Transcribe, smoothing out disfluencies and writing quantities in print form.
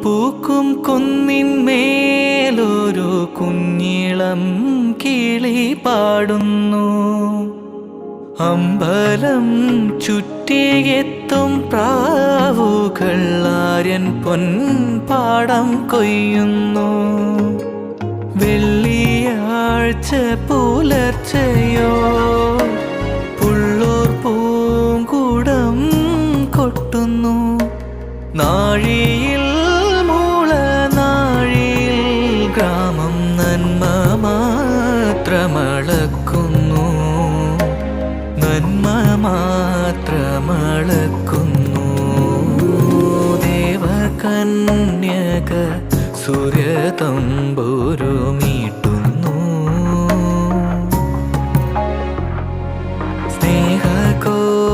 പൂക്കും കുന്നിന്മേലൊരു കുഞ്ഞിളം കിളി പാടുന്നു. അമ്പലം ചുറ്റിയെത്തും പ്രാവുകൾ ആര്യൻ പൊൻപാടം കൊയ്യുന്നു. വെള്ളിയാഴ്ച പുലർച്ചയോ പുള്ളൂർ പൂങ്കുടം കൊട്ടുന്നു. നാഴിയിൽ മൂളനാഴിയിൽ ഗ്രാമം നന്മ മാത്രമളക്കുന്നു. നന്മ മാത്രമളക്കുന്നു. ദേവകന്യക സൂര്യതമ്പുരു മീട്ടുന്നു. സ്നേഹകോകിലം